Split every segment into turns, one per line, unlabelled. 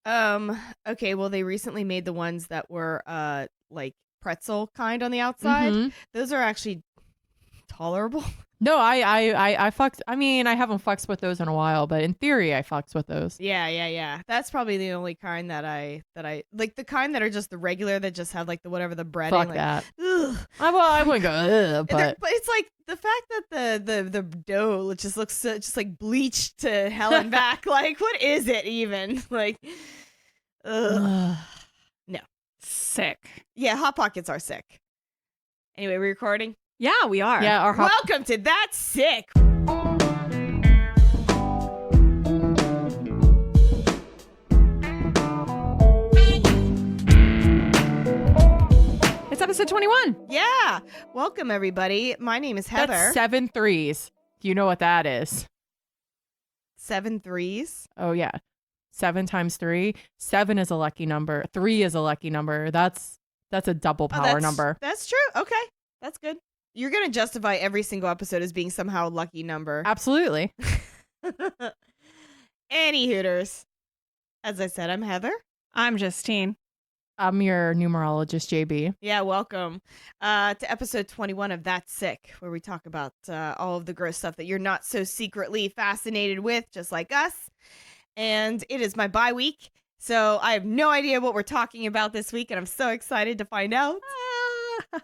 Okay, well, they recently made the ones that were like pretzel kind on the outside.
Mm-hmm.
Those are actually tolerable.
No, I fucks. I mean, I haven't fucks with those in a while, but in theory, I fucks with those.
Yeah. That's probably the only kind that I like. The kind that are just the regular that just have like the whatever the breading.
Fuck
like,
that.
Ugh.
I wouldn't go, ugh, but
But it's like the fact that the dough just looks so, just like bleached to hell and back. Like, what is it even? Like, ugh. No.
Sick.
Yeah, Hot Pockets are sick. Anyway, we're recording.
Yeah, we are.
yeah, our
Welcome to That's Sick.
It's episode 21.
Yeah. Welcome, everybody. My name is Heather.
That's 7 3s. Do you know what that is?
7 3s.
Oh yeah, 7 times 3. 7 is a lucky number. 3 is a lucky number. That's a double power number.
That's true. Okay. That's good. You're going to justify every single episode as being somehow a lucky number.
Absolutely.
Any Hooters. As I said, I'm Heather.
I'm Justine.
I'm your numerologist, JB.
Yeah, welcome to episode 21 of That's Sick, where we talk about all of the gross stuff that you're not so secretly fascinated with, just like us. And it is my bye week, so I have no idea what we're talking about this week, and I'm so excited to find out.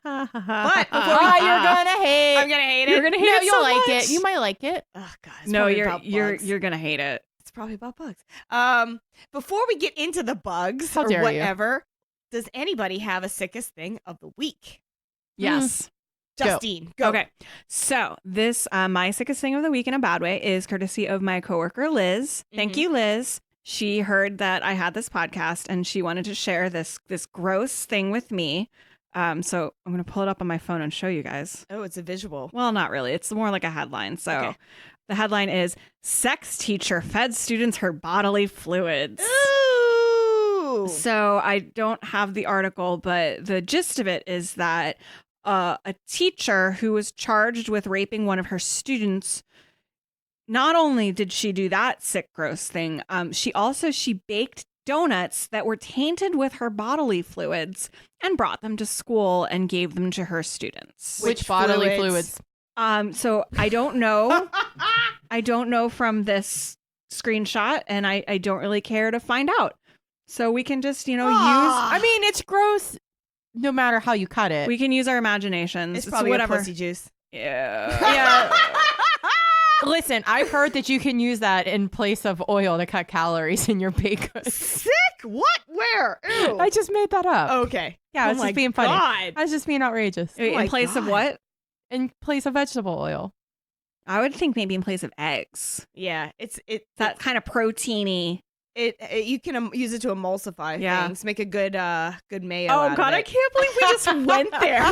But
you're gonna hate.
I'm gonna hate it.
You're gonna hate it.
You'll
so
like
much.
it. You might like it.
Oh God, it's
No,
probably
you're
about
you're
bugs.
you're gonna hate it.
It's probably about bugs. Before we get into the bugs
How
or
dare you.
whatever, does anybody have a sickest thing of the week?
Yes.
Justine, go.
Okay. So this my sickest thing of the week in a bad way is courtesy of my coworker Liz. Thank you, Liz. She heard that I had this podcast and she wanted to share this gross thing with me. So I'm gonna pull it up on my phone and show you guys.
Oh, it's a visual.
Well, not really. It's more like a headline. So
Okay.
the headline is "Sex Teacher Fed Students Her Bodily Fluids."
Ooh.
So I don't have the article, but the gist of it is that a teacher who was charged with raping one of her students, not only did she do that sick, gross thing, she baked donuts that were tainted with her bodily fluids and brought them to school and gave them to her students.
Which bodily fluids?
So I don't know. I don't know from this screenshot, and I don't really care to find out. So we can just, use.
I mean, it's gross no matter how you cut it.
We can use our imaginations.
It's probably
whatever.
a pussy juice.
Yeah.
Listen, I've heard that you can use that in place of oil to cut calories in your baked goods.
Sick? What? Where? Ew.
I just made that up.
Okay.
Yeah, I was just being funny.
God.
I was just being outrageous.
Wait,
my
in place of
God.
what?
In place of vegetable oil.
I would think maybe in place of eggs.
Yeah, it's
That kind of proteiny.
you can use it to emulsify
Yeah.
things, make a good mayo.
Oh
out
God,
of
I
it.
can't believe we just went there.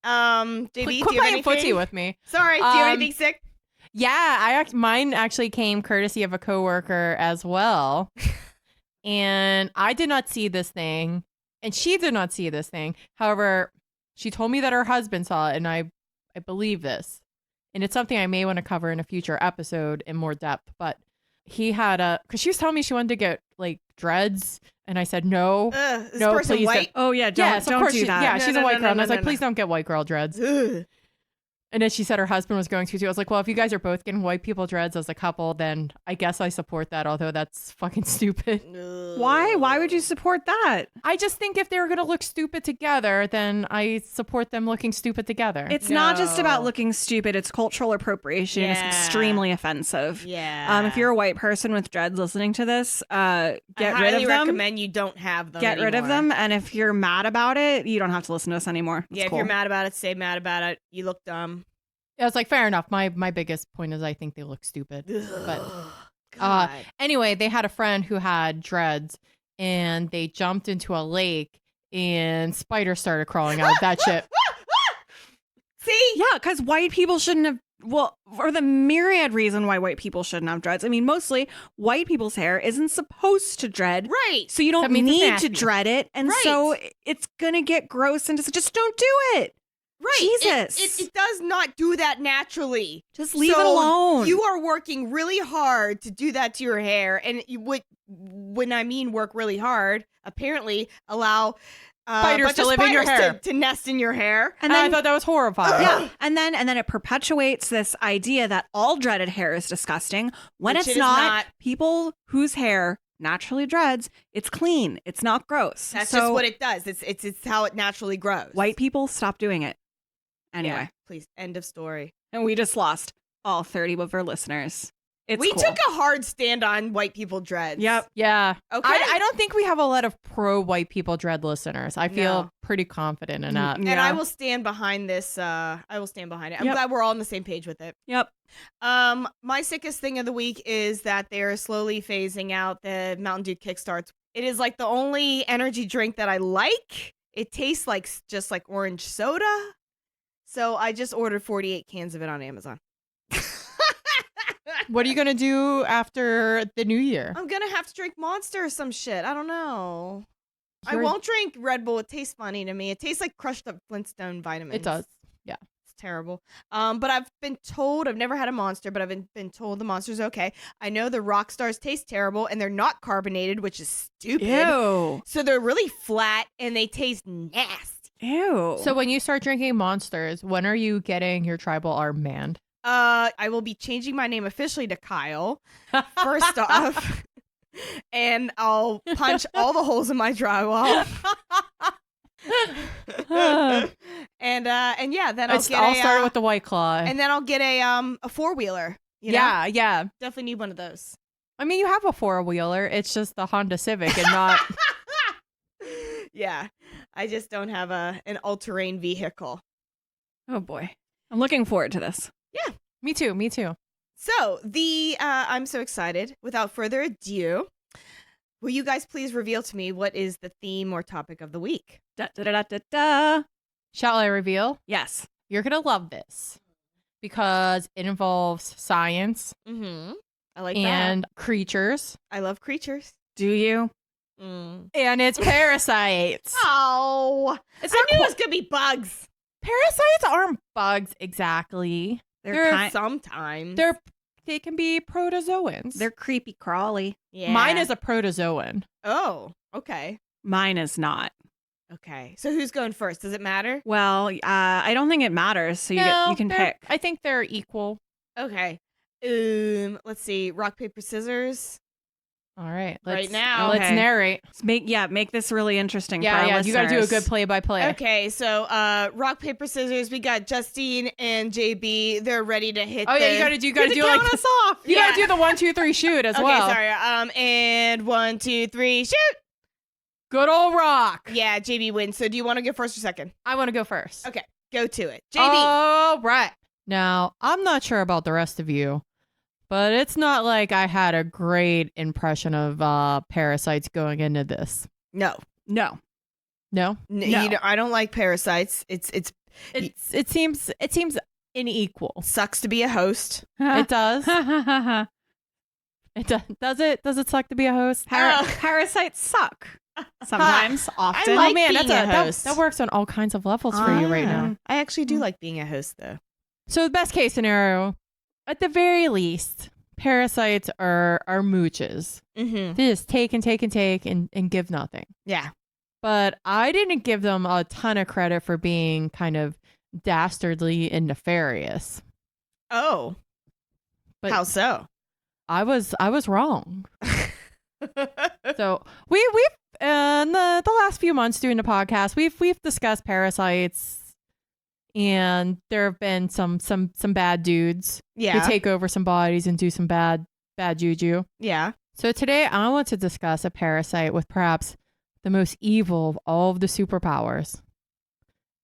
JB,
Quit
do you have
playing footsie
anything?
with me.
Sorry, do you have anything sick?
Yeah, mine actually came courtesy of a coworker as well. And I did not see this thing, and she did not see this thing. However, she told me that her husband saw it, and I believe this. And it's something I may want to cover in a future episode in more depth. But he had because she was telling me she wanted to get like dreads, and I said no.
This
No,
person
please
white.
Oh yeah,
Yes, of
don't
course
do
she-
that.
Yeah,
No,
she's
no,
a white
no,
girl. And I was
no,
like,
no.
please don't get white girl dreads.
Ugh.
And then she said her husband was going to too. I was like, well, if you guys are both getting white people dreads as a couple, then I guess I support that, although that's fucking stupid.
Why? Why would you support that?
I just think if they're going to look stupid together, then I support them looking stupid together.
It's not just about
No.
looking stupid. It's cultural appropriation.
Yeah.
It's extremely offensive.
Yeah.
If you're a white person with dreads listening to this, get
I
rid
highly
of them.
recommend you don't have them.
Get rid of
anymore.
them. And if you're mad about it, you don't have to listen to us anymore. It's
Yeah, if
cool.
you're mad about it, stay mad about it. You look dumb.
I was like, fair enough. My biggest point is I think they look stupid. But
God.
anyway, they had a friend who had dreads, and they jumped into a lake, and spiders started crawling out of that shit.
See?
Yeah, because white people shouldn't have. Well, for the myriad reason why white people shouldn't have dreads. I mean, mostly white people's hair isn't supposed to dread.
Right.
So you don't
That means it's
need to
nasty.
dread it. And
Right.
so it's going to get gross and just don't do it.
Right.
Jesus.
It does not do that naturally.
Just leave it
So
alone.
You are working really hard to do that to your hair. And when I mean work really hard, apparently allow
Spiders to live in your hair.
to nest in your hair.
And then,
I thought that was horrifying.
yeah, and then it perpetuates this idea that all dreaded hair is disgusting when
Which
it's
it is not.
People whose hair naturally dreads, it's clean, it's not gross.
That's
So
just what it does. It's how it naturally grows.
white people stop doing it. Anyway,
Yeah, please. End of story.
and we just lost all 30 of our listeners. It's
We
cool.
took a hard stand on white people dreads.
Yep.
Yeah.
Okay.
I don't think we have a lot of pro white people dread listeners. I feel
No.
pretty confident in that.
Mm,
And I
yeah.
will stand behind this. I will stand behind it. I'm
Yep.
glad we're all on the same page with it.
Yep.
My sickest thing of the week is that they're slowly phasing out the Mountain Dew Kickstarts. It is like the only energy drink that I like. It tastes like just like orange soda. So I just ordered 48 cans of it on Amazon.
What are you going to do after the new year?
I'm gonna have to drink Monster or some shit. I don't know. I
You're-
won't drink Red Bull. It tastes funny to me. It tastes like crushed up Flintstone vitamins.
It does. Yeah.
It's terrible. But I've been told, I've never had a Monster, but I've been told the Monster's okay. I know the Rock Stars taste terrible and they're not carbonated, which is stupid.
Ew.
So they're really flat and they taste nasty.
Ew.
So when you start drinking Monsters, when are you getting your tribal arm banned?
I will be changing my name officially to Kyle, first off. And I'll punch all the holes in my drywall. and yeah, then I'll
start with the White Claw.
and then I'll get a 4-wheeler. You know?
yeah, yeah.
Definitely need one of those.
I mean, you have a 4-wheeler. It's just the Honda Civic and not.
Yeah, I just don't have an all-terrain vehicle.
oh boy. I'm looking forward to this.
Me too. Me too.
So I'm so excited. Without further ado, will you guys please reveal to me what is the theme or topic of the week?
Da, da, da, da, da, da.
Shall I reveal?
Yes.
You're going to love this because it involves science
Mm-hmm. I like
and creatures,
that. I love creatures.
Do you?
Mm.
and it's parasites.
Oh, I knew it was gonna be bugs.
Parasites aren't bugs exactly.
They're
Sometimes
They can be protozoans.
they're creepy crawly.
yeah.
Mine is a protozoan.
Oh, okay,
Mine is not.
okay. So who's going first? Does it matter?
Well, I don't think it matters. So you can
they're-
pick.
I think they're equal.
Okay. Let's see. Rock, paper, scissors.
All right.
Right now.
Let's
Okay.
narrate.
Make this really interesting. for
Yeah,
our
yeah. You got to do a
listeners.
good play-by-play.
Okay, so rock, paper, scissors. We got Justine and JB. They're ready to hit.
Oh yeah,
the-
you got to do
count
like
us off.
you
Yeah.
got to do the 1, 2, 3 shoot as
Okay,
well.
sorry. And 1, 2, 3, shoot.
Good old rock.
Yeah, JB wins. So do you want to go first or second?
I want to go first.
Okay, go to it. JB.
All right. Now, I'm not sure about the rest of you, but it's not like I had a great impression of parasites going into this.
No.
No.
No?
I don't like parasites. It
It seems unequal.
sucks to be a host.
It does. It does it? Does it suck to be a host?
Parasites suck. Sometimes, often.
like
Oh man,
being
that's
a
that,
host.
that works on all kinds of levels for you right now.
I actually do like being a host, though.
So the best case scenario, at the very least, parasites are mooches.
Mm-hmm.
They just take and give nothing.
Yeah.
But I didn't give them a ton of credit for being kind of dastardly and nefarious.
Oh.
But
How so?
I was wrong. So we've in the last few months doing the podcast, we've discussed parasites, and there have been some bad dudes
Yeah.
who take over some bodies and do some bad juju.
Yeah.
So today I want to discuss a parasite with perhaps the most evil of all of the superpowers: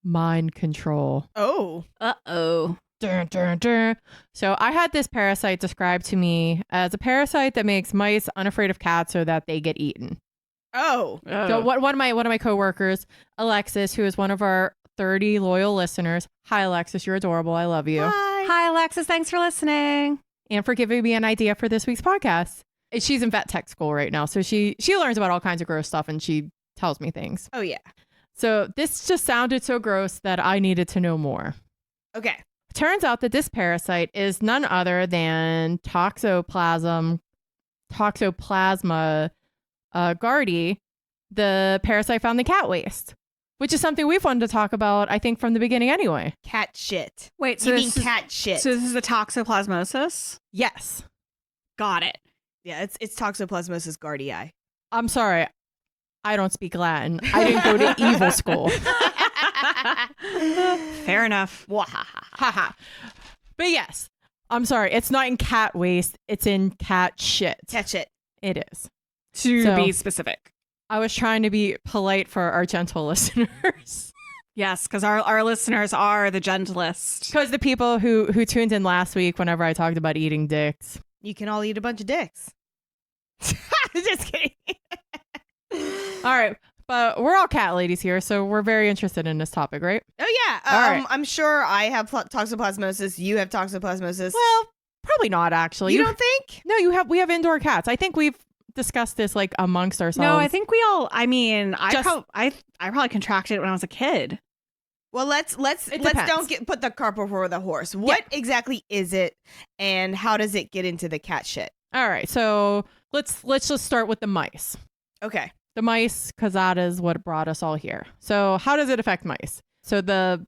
mind control.
Oh.
Uh-oh.
Dun, dun, dun. So I had this parasite described to me as a parasite that makes mice unafraid of cats so that they get eaten.
Oh.
So one of my coworkers, Alexis, who is one of our 30 loyal listeners. Hi, Alexis, you're adorable. I love you.
Hi, Alexis. Thanks for listening.
And for giving me an idea for this week's podcast. She's in vet tech school right now, so she learns about all kinds of gross stuff and she tells me things.
Oh, yeah.
So this just sounded so gross that I needed to know more.
Okay.
Turns out that this parasite is none other than Toxoplasma gardi, the parasite found in cat waste, which is something we've wanted to talk about, I think, from the beginning anyway.
Cat shit.
Wait, so
You mean
this is,
cat shit.
so this is the toxoplasmosis?
Yes.
Got it.
Yeah, it's Toxoplasmosis gardii.
I'm sorry. I don't speak Latin. I didn't go to evil school.
Fair enough.
Haha. But yes, I'm sorry. It's not in cat waste. It's in cat shit.
Cat shit.
It is.
To be specific.
I was trying to be polite for our gentle listeners.
Yes, because our listeners are the gentlest.
Because the people who tuned in last week whenever I talked about eating dicks.
You can all eat a bunch of dicks. Just kidding.
All right. But we're all cat ladies here, so we're very interested in this topic, right?
Oh, yeah.
All right.
I'm sure I have toxoplasmosis. You have toxoplasmosis.
Well, probably not, actually.
you don't think?
No, we have indoor cats. I think we've discussed this like amongst ourselves.
No, I think we all. I mean,
Just-
I probably contracted it when I was a kid.
Well, let's
depends.
don't put the cart before the horse. What exactly is it, and how does it get into the cat shit?
All right. So let's just start with the mice.
Okay.
The mice, because that is what brought us all here. So how does it affect mice? So the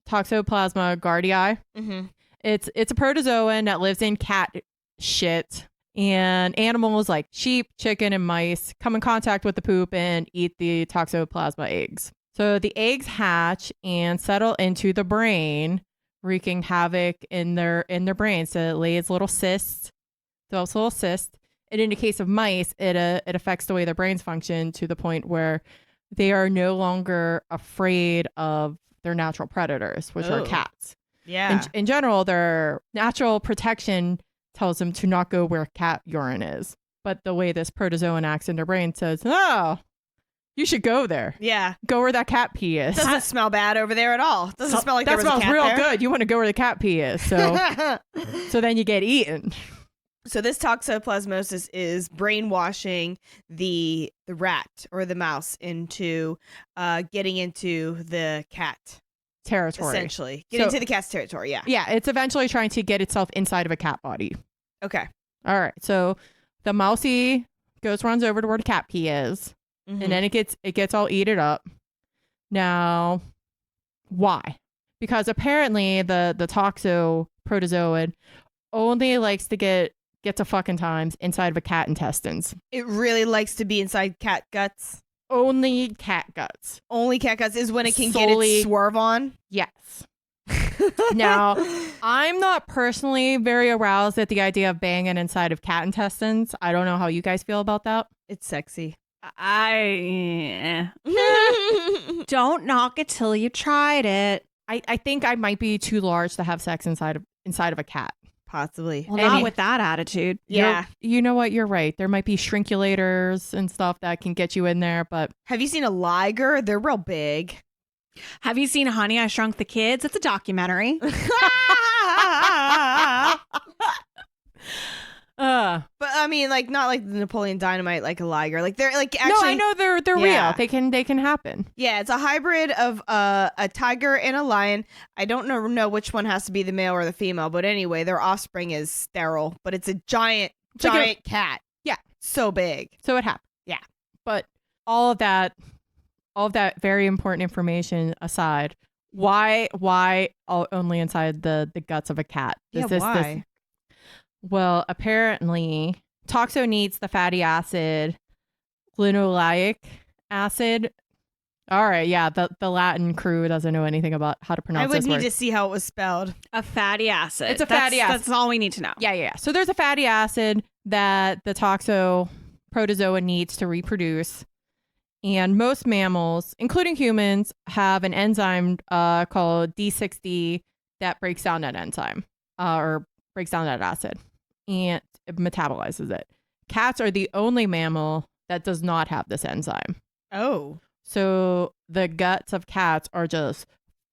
Toxoplasma gardii,
Mm-hmm.
it's a protozoan that lives in cat shit, and animals like sheep, chicken, and mice come in contact with the poop and eat the Toxoplasma eggs. So the eggs hatch and settle into the brain, wreaking havoc in their brain. So it lays little cysts, develops little cysts. And in the case of mice, it affects the way their brains function to the point where they are no longer afraid of their natural predators, which are
Oh.
cats.
Yeah.
In general, their natural protection tells them to not go where cat urine is. But the way this protozoan acts in their brain says, oh, you should go there.
Yeah.
Go where that cat pee is.
Doesn't smell bad over there at all. Doesn't smell like
that
there was
smells
a cat
real
there.
good. You want to go where the cat pee is. So then you get eaten.
So this toxoplasmosis is brainwashing the rat or the mouse into getting into the cat,
Territory.
essentially. Getting
So-
into the cat's territory, yeah.
Yeah, it's eventually trying to get itself inside of a cat body.
Okay.
All right. So the mousey runs over to where the cat pee is,
Mhm.
and then it gets all eaten up. Now, why? Because apparently the toxo protozoan only likes to get to fucking times inside of a cat intestines.
It really likes to be inside cat guts.
Only cat guts.
Only cat guts is when it can get
Solely-
its swerve on.
Yes. Now, I'm not personally very aroused at the idea of banging inside of cat intestines. I don't know how you guys feel about that.
It's sexy.
I don't knock it till you tried it.
I think I might be too large to have sex inside of a cat.
Possibly.
Well,
Any-
not with that attitude.
Yeah.
You know what? You're right. There might be shrinkulators and stuff that can get you in there, but
Have you seen a liger? They're real big.
Have you seen Honey, I Shrunk the Kids? It's a documentary.
But I mean, like not like the Napoleon Dynamite, like a liger. Like they're like
no,
actually.
I know they're
Yeah.
real. They can happen.
Yeah, it's a hybrid of a tiger and a lion. I don't know which one has to be the male or the female, but anyway, their offspring is sterile. But it's a giant
like a-
cat.
Yeah.
So big.
So it happened.
Yeah.
But all of that very important information aside, why only inside the guts of a cat?
Why?
Well, apparently, toxo needs the fatty acid linoleic acid. All right, yeah, the Latin crew doesn't know anything about how to
I
pronounce
would
this
need
word.
to see how it was spelled.
A fatty acid.
It's a fatty acid.
That's all we need to know.
Yeah. So there's a fatty acid that the toxo protozoa needs to reproduce. And most mammals, including humans, have an enzyme called D6D that breaks down that enzyme or breaks down that acid and it metabolizes it. Cats are the only mammal that does not have this enzyme.
Oh.
So the guts of cats are just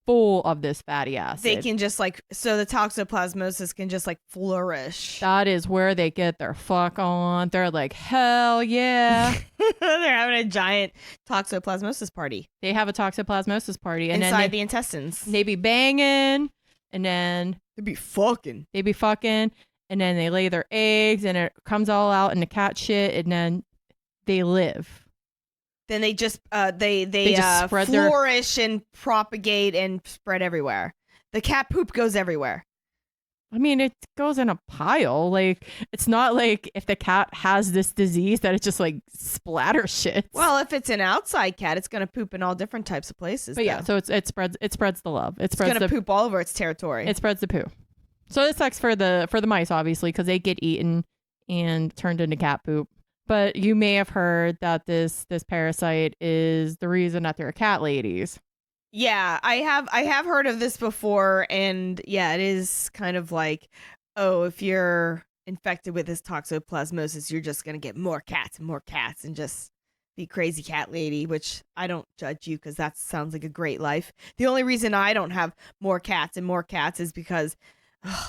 full of this fatty acid.
They can just like, so the toxoplasmosis can just like flourish.
That is where they get their fuck on. They're like, hell yeah.
They're having a giant toxoplasmosis party.
They have a toxoplasmosis party. And
inside
then
the intestines.
they be banging, and then
They'd be fucking.
and then they lay their eggs, and it comes all out in the cat shit, and then they live.
Then they just they
just spread their-
flourish and propagate and spread everywhere. The cat poop goes everywhere.
I mean, it goes in a pile. Like, it's not like if the cat has this disease that it just like splatter shit.
Well, if it's an outside cat, it's gonna poop in all different types of places.
But yeah,
though.
so it spreads the love.
it's gonna poop all over its territory.
It spreads the poo. So it sucks for the mice, obviously, because they get eaten and turned into cat poop. But you may have heard that this parasite is the reason that there are cat ladies.
Yeah, I have heard of this before, and yeah, it is kind of like, oh, if you're infected with this toxoplasmosis, you're just gonna get more cats and just be crazy cat lady. Which I don't judge you, because that sounds like a great life. The only reason I don't have more cats is because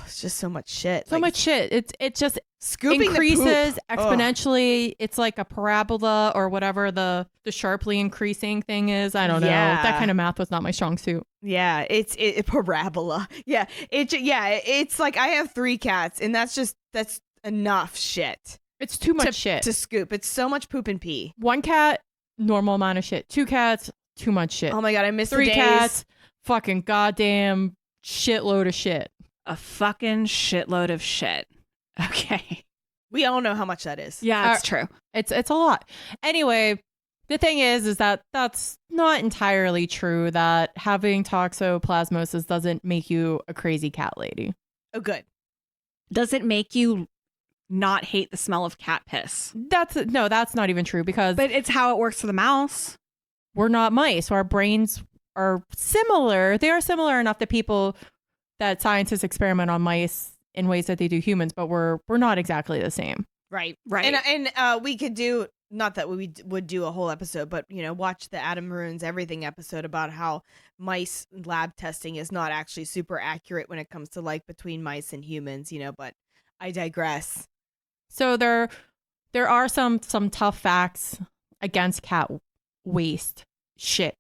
it's just so much shit.
So much shit. It just
scooping
increases
the poop.
exponentially. It's like a parabola or whatever the sharply increasing thing is. I don't know.
Yeah.
That kind of math was not my strong suit.
Yeah, it's parabola. Yeah, it's like I have 3 cats, and that's enough shit.
It's too much shit
to scoop. It's so much poop and pee.
1 cat, normal amount of shit. 2 cats, too much shit.
Oh my god, I miss
3
the days.
cats, fucking goddamn shitload of shit.
A fucking shitload of shit. Okay.
We all know how much that is.
Yeah, it's true.
It's a lot. Anyway, the thing is that that's not entirely true, that having toxoplasmosis doesn't make you a crazy cat lady.
Oh, good.
Does it make you not hate the smell of cat piss?
That's not even true, because
But it's how it works for the mouse.
we're not mice. So our brains are similar. They are similar enough that scientists experiment on mice in ways that they do humans, but we're not exactly the same.
Right.
Right.
And we could do, not that we would do a whole episode, but watch the Adam Ruins Everything episode about how mice lab testing is not actually super accurate when it comes to like between mice and humans, but I digress.
So there are some tough facts against cat waste shit.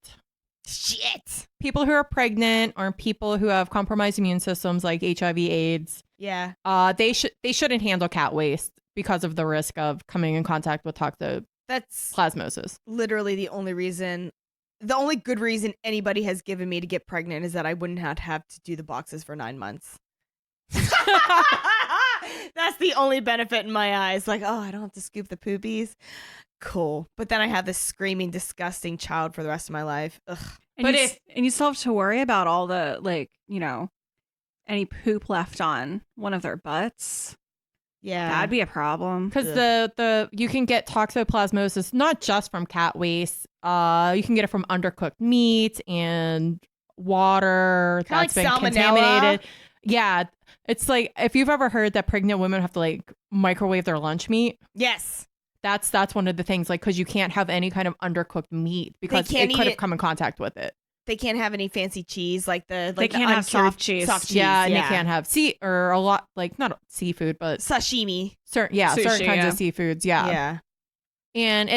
People who are pregnant or people who have compromised immune systems like HIV, AIDS,
Yeah.
they shouldn't handle cat waste because of the risk of coming in contact with
That's
toxoplasmosis.
literally the only good reason anybody has given me to get pregnant is that I wouldn't have to do the boxes for 9 months. That's the only benefit in my eyes. Like, oh, I don't have to scoop the poopies. Cool. But then I have this screaming, disgusting child for the rest of my life. Ugh.
And you still have to worry about all the any poop left on one of their butts.
Yeah.
That'd be a problem.
Because the you can get toxoplasmosis not just from cat waste. You can get it from undercooked meat and water
Kinda
that's
like
been
salmonella.
contaminated. Yeah, it's like if you've ever heard that pregnant women have to like microwave their lunch meat.
Yes.
That's one of the things, like, because you can't have any kind of undercooked meat because
can't
it could
eat
have come in contact with it.
They can't have any fancy cheese they
can't
the
have
uncured
soft cheese.
Yeah, and they can't have or a lot, like, not seafood, but
sashimi.
certain
Sushi,
kinds of seafoods.
Yeah.
And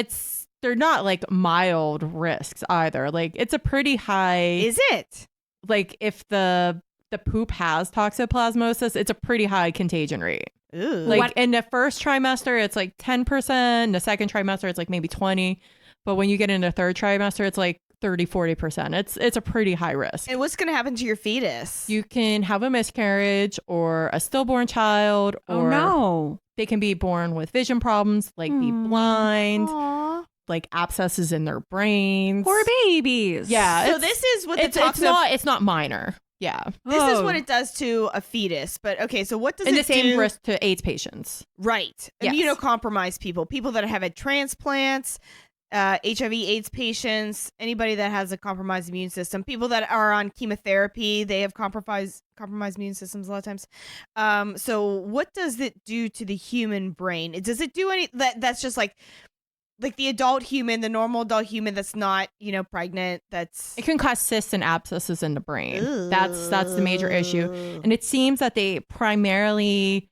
they're not like mild risks either. Like, it's a pretty high.
Is it?
Like, if the poop has toxoplasmosis, it's a pretty high contagion rate.
Ooh.
Like, in the first trimester, it's like 10%. The second trimester, it's like maybe 20. But when you get into the third trimester, it's like 30-40%. It's a pretty high risk.
And what's gonna happen to your fetus?
You can have a miscarriage or a stillborn child, or
Oh no.
they can be born with vision problems, like be blind,
Aw.
like abscesses in their brains.
Poor babies.
Yeah.
So this is what
it's not minor. Yeah.
This is what it does to a fetus. But okay, so what does
And
it
the same
do?
risk to AIDS patients.
Right.
Yes.
Immunocompromised people that have had transplants, HIV/AIDS patients, anybody that has a compromised immune system, people that are on chemotherapy, they have compromised immune systems a lot of times. So what does it do to the human brain? Does it do any that's just like like the adult human, the normal adult human that's not, pregnant, that's...
It can cause cysts and abscesses in the brain. That's the major issue. And it seems that they primarily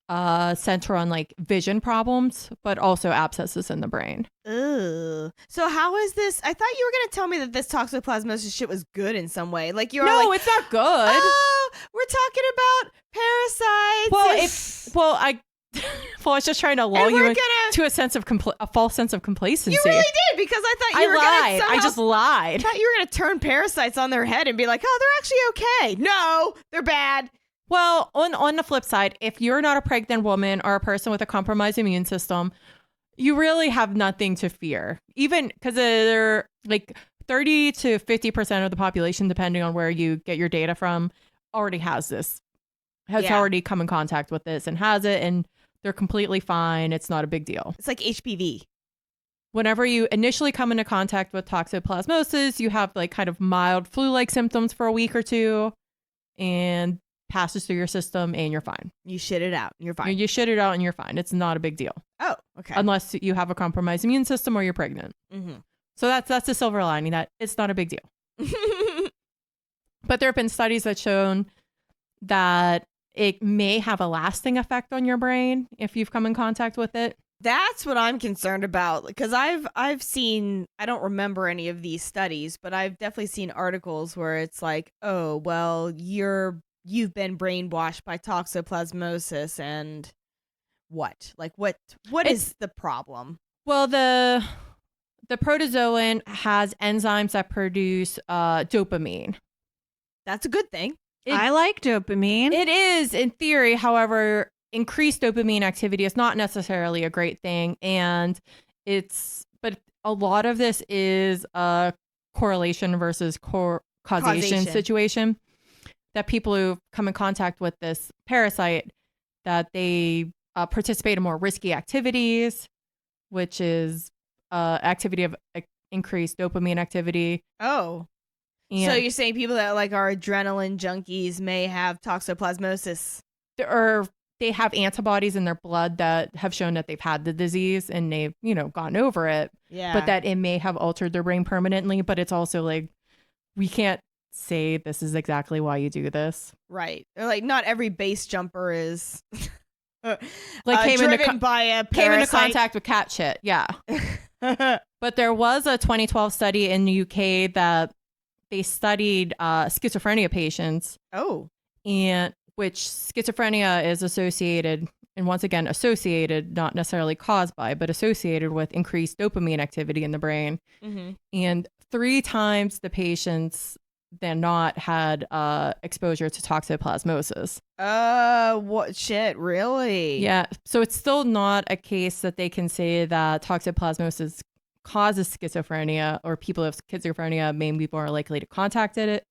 center on like vision problems, but also abscesses in the brain.
Ugh. So how is this? I thought you were going to tell me that this toxoplasmosis shit was good in some way. Like you're
No,
like,
it's not good.
oh, we're talking about parasites.
Well, I was just trying to lull you to a false sense of complacency.
You really did, because I thought you were
lied.
going to
I just lied.
I thought you were going to turn parasites on their head and be like, oh, they're actually okay. No, they're bad.
Well, on the flip side, if you're not a pregnant woman or a person with a compromised immune system, you really have nothing to fear. Even because they're like 30 to 50% of the population, depending on where you get your data from, already has this, already come in contact with this and has it, and they're completely fine. It's not a big deal.
It's like HPV.
Whenever you initially come into contact with toxoplasmosis, you have like kind of mild flu-like symptoms for a week or two, and passes through your system and you're fine.
You shit it out. You're fine.
You shit it out and you're fine. It's not a big deal.
Oh, okay.
Unless you have a compromised immune system or you're pregnant.
Mm-hmm.
So that's the silver lining, that it's not a big deal. But there have been studies that shown that it may have a lasting effect on your brain if you've come in contact with it.
That's what I'm concerned about, because I've seen, I don't remember any of these studies, but I've definitely seen articles where it's like, oh, well, you've been brainwashed by toxoplasmosis, and what? Like what is the problem?
Well, the protozoan has enzymes that produce dopamine.
That's a good thing.
I like dopamine.
It is in theory. However, increased dopamine activity is not necessarily a great thing. But a lot of this is a correlation versus causation situation, that people who come in contact with this parasite, that they participate in more risky activities, which is activity of increased dopamine activity.
Oh. So you're saying people that like are adrenaline junkies may have toxoplasmosis?
Or they have antibodies in their blood that have shown that they've had the disease and they've, gotten over it.
Yeah.
But that it may have altered their brain permanently. But it's also like, we can't say this is exactly why you do this.
Right. Like not every base jumper is
like
driven by a parasite.
Came into contact with cat shit. Yeah. But there was a 2012 study in the UK that they studied schizophrenia patients.
Oh.
And which schizophrenia is associated, and once again, associated, not necessarily caused by, but associated with increased dopamine activity in the brain.
Mm-hmm.
And 3 times the patients than not had exposure to toxoplasmosis.
What shit, really?
Yeah. So it's still not a case that they can say that toxoplasmosis causes schizophrenia, or people with schizophrenia may be more likely to contact it.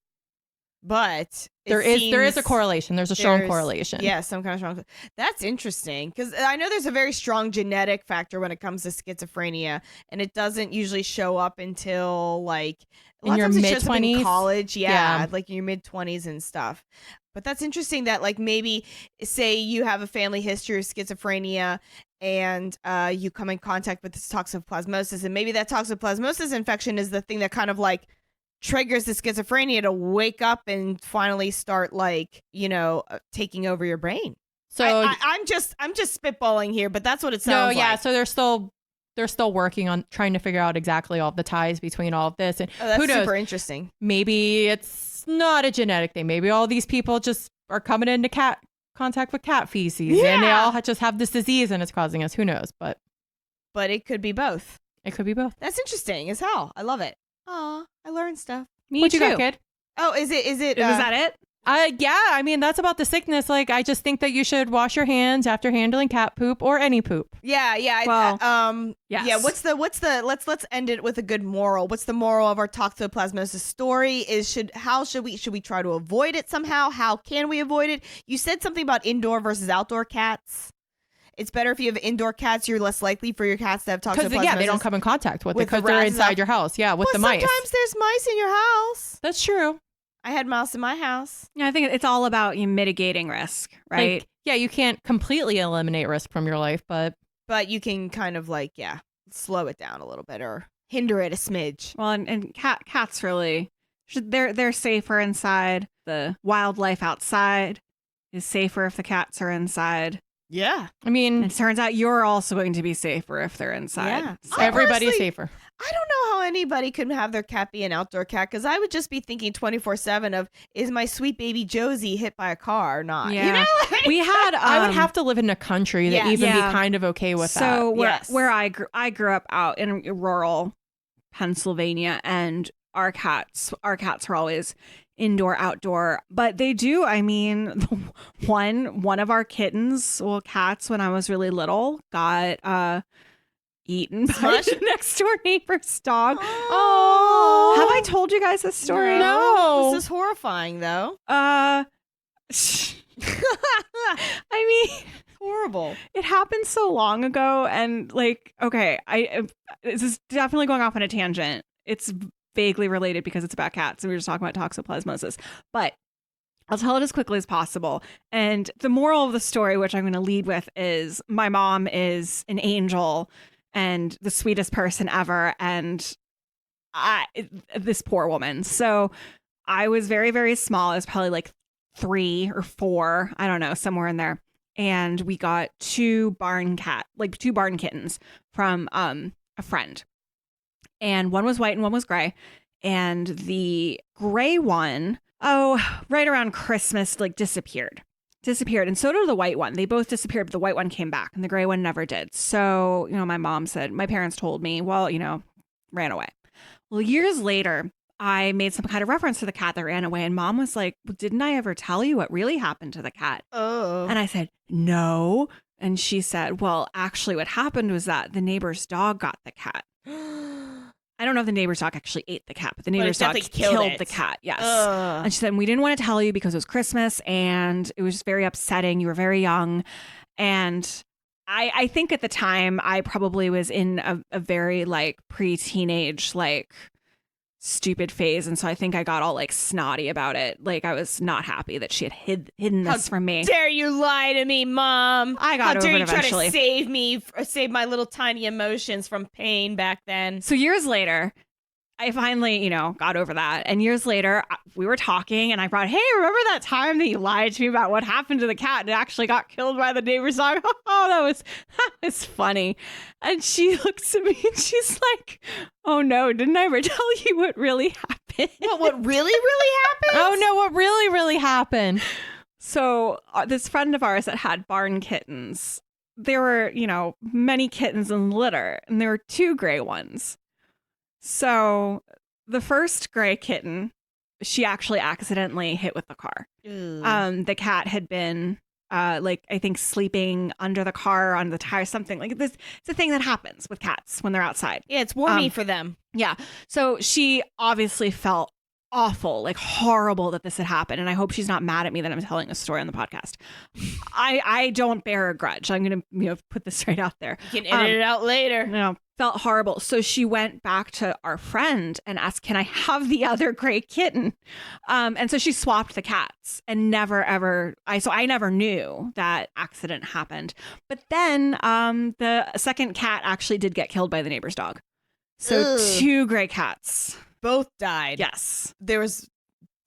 But
there is a correlation. There's a strong correlation.
Yeah, some kind of strong. That's interesting, because I know there's a very strong genetic factor when it comes to schizophrenia, and it doesn't usually show up until like
in your mid-20s,
in college. Yeah, like in your mid-20s and stuff. But that's interesting that like maybe say you have a family history of schizophrenia and you come in contact with this toxoplasmosis, and maybe that toxoplasmosis infection is the thing that kind of like triggers the schizophrenia to wake up and finally start like, taking over your brain. So I'm just spitballing here, but that's what it sounds like.
No, yeah. So they're still working on trying to figure out exactly all the ties between all of this. And
that's
who knows?
Super interesting.
Maybe it's not a genetic thing. Maybe all these people just are coming into contact with cat feces, and they all just have this disease and it's causing us. Who knows? But
it could be both.
It could be both.
That's interesting as hell. I love it. Aw, I learned stuff.
Me too. You got, kid?
Oh, is it?
Was that it?
Yeah, I mean, that's about the sickness. Like, I just think that you should wash your hands after handling cat poop or any poop.
Yeah.
Well, yes.
Yeah. What's the? Let's end it with a good moral. What's the moral of our toxoplasmosis story? Should we try to avoid it somehow? How can we avoid it? You said something about indoor versus outdoor cats. It's better if you have indoor cats. You're less likely for your cats to have toxoplasmosis.
Because they don't come in contact with it because they're inside your house. Yeah, with the mice.
Sometimes there's mice in your house.
That's true.
I had mouse in my house.
Yeah, I think it's all about mitigating risk, right?
Like, yeah, you can't completely eliminate risk from your life, but
you can kind of like, slow it down a little bit or hinder it a smidge.
Well, and cats really, they're safer inside. The wildlife outside is safer if the cats are inside.
Yeah.
I mean,
It turns out you're also going to be safer if they're inside.
Yeah.
So-
everybody's
Honestly,
safer.
I don't know how anybody could have their cat be an outdoor cat because I would just be thinking 24/7 of, is my sweet baby Josie hit by a car or not?
Yeah.
You know? Like,
We had.
I would have to live in a country to
yeah.
even
Yeah.
be kind of okay with that.
So
Yes.
where I grew up out in rural Pennsylvania, and our cats are always indoor, outdoor, but they do. I mean, one of our kittens, well, cats, when I was really little, got eaten by
Smushed?
the next door neighbor's dog.
Oh.
Have I told you guys this story?
No.
This is horrifying, though.
I mean,
Horrible.
it happened so long ago, and like, okay, this is definitely going off on a tangent. It's vaguely related because it's about cats, and we were just talking about toxoplasmosis, but I'll tell it as quickly as possible. And the moral of the story, which I'm going to lead with, is my mom is an angel and the sweetest person ever, and this poor woman. So I was very, very small. I was probably like 3 or 4, I don't know, somewhere in there. And we got 2 barn kittens from a friend. And one was white and one was gray. And the gray one, right around Christmas, like disappeared. And so did the white one. They both disappeared, but the white one came back and the gray one never did. So, my parents told me, well, ran away. Well, years later, I made some kind of reference to the cat that ran away, and Mom was like, well, didn't I ever tell you what really happened to the cat?
Oh.
And I said, no. And she said, well, actually what happened was that the neighbor's dog got the cat. I don't know if the neighbor's dog actually ate the cat, but the neighbor's dog
definitely
killed
it.
the cat. Yes.
Ugh.
And she said, we didn't want to tell you because it was Christmas and it was just very upsetting. You were very young. And I think at the time I probably was in a very like pre-teenage, like stupid phase. And so I think I got all like snotty about it. Like I was not happy that she had hidden this from me.
Dare you lie to me, Mom?
I got
How
over
dare
it
you
eventually.
try to save me, save my little tiny emotions from pain back then?
So years later, I finally, got over that. And years later, we were talking and I brought, hey, remember that time that you lied to me about what happened to the cat and it actually got killed by the neighbor's dog? Oh, that was funny. And she looks at me and she's like, oh no, didn't I ever tell you what really happened?
What really happened?
Oh no, what really happened?
So this friend of ours that had barn kittens, there were, many kittens in the litter and there were 2 gray ones. So the first gray kitten, she actually accidentally hit with the car. The cat had been I think sleeping under the car on the tire, something like this. It's a thing that happens with cats when they're outside.
Yeah, it's warming for them.
Yeah. So she obviously felt awful, like horrible that this had happened. And I hope she's not mad at me that I'm telling a story on the podcast. I don't bear a grudge. I'm going to, put this right out there.
You can edit it out later.
Felt horrible. So she went back to our friend and asked, can I have the other gray kitten? And so she swapped the cats and never, ever, I never knew that accident happened. But then the second cat actually did get killed by the neighbor's dog. So
Ugh.
2 gray cats.
Both died.
Yes.
There was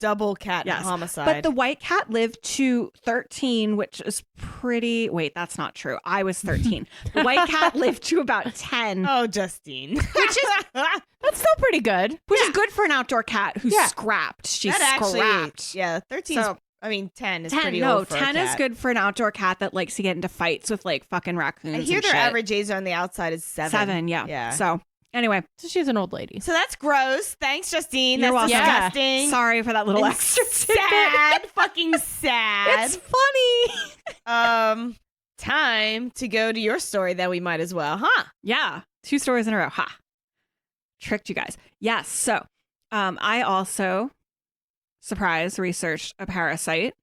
double cat
Yes.
homicide.
But the white cat lived to 13, which is pretty. Wait, that's not true. I was 13. The white cat lived to about 10,
Oh, Justine.
which is
That's still pretty good.
is good for an outdoor cat who
Yeah.
scrapped. She
that
scrapped.
actually, yeah, 13.
So-
10 is
10,
pretty
no,
old for
10
a
is
cat.
good for an outdoor cat that likes to get into fights with like fucking raccoons.
I hear
and
their
shit.
average age on the outside is 7.
7, yeah.
Yeah.
So anyway,
So she's an old lady.
So that's gross. Thanks, Justine.
You're
That's
welcome.
disgusting.
sorry for that little
And
extra tidbit.
sad. Fucking sad.
It's funny.
Time to go to your story that we might as well, huh?
Yeah. 2 stories in a row. Ha. Tricked you guys. Yes. So I also, surprise, researched a parasite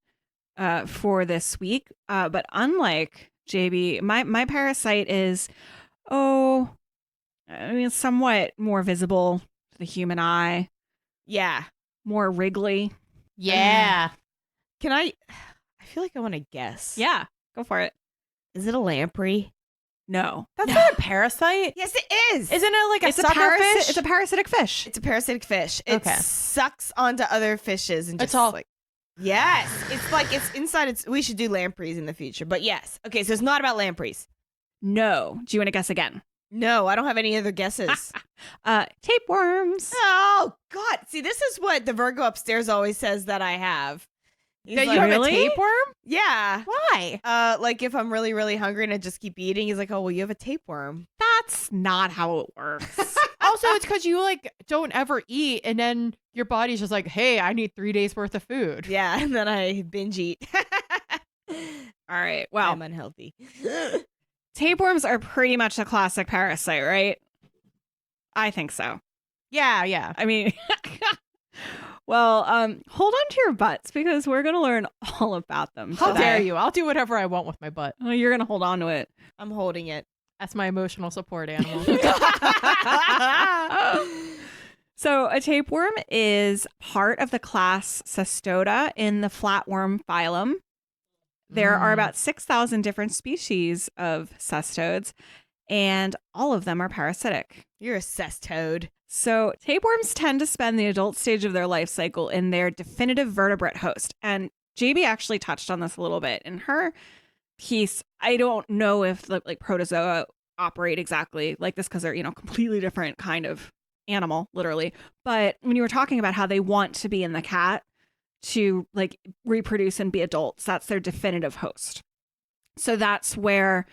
for this week. But unlike JB, my parasite is, somewhat more visible to the human eye,
Yeah.
more wriggly.
Yeah.
Can I feel like I want to guess.
Yeah. Go for it.
Is it a lamprey?
No.
That's not a parasite.
Yes, it is.
Isn't it like a
It's a
suckerfish?
It's a parasitic fish.
It's a parasitic fish. It
Okay.
sucks onto other fishes and just
It's all-
like. Yes, it's like it's inside. We should do lampreys in the future, but yes. Okay, so it's not about lampreys.
No. Do you want to guess again?
No, I don't have any other guesses.
Tapeworms.
Oh God! See, this is what the Virgo upstairs always says that I have. He's
That
like,
you have
really?
a tapeworm?
yeah.
Why?
Like if I'm really, really hungry and I just keep eating, he's like, "Oh, well, you have a tapeworm."
That's not how it works.
Also, it's because you like don't ever eat, and then your body's just like, "Hey, I need 3 days worth of food."
Yeah, and then I binge eat.
All right. Well,
I'm unhealthy.
tapeworms are pretty much a classic parasite, right? I think so.
Yeah.
I mean, well, hold on to your butts because we're going to learn all about them.
How
today.
dare you? I'll do whatever I want with my butt.
Oh, you're going to hold on to it.
I'm holding it.
That's my emotional support animal.
So a tapeworm is part of the class Cestoda in the flatworm phylum. There are about 6,000 different species of cestodes, and all of them are parasitic.
You're a cestode.
So tapeworms tend to spend the adult stage of their life cycle in their definitive vertebrate host. And JB actually touched on this a little bit in her piece. I don't know if like protozoa operate exactly like this because they're, completely different kind of animal, literally. But when you were talking about how they want to be in the cat to like reproduce and be adults, that's their definitive host. So that's where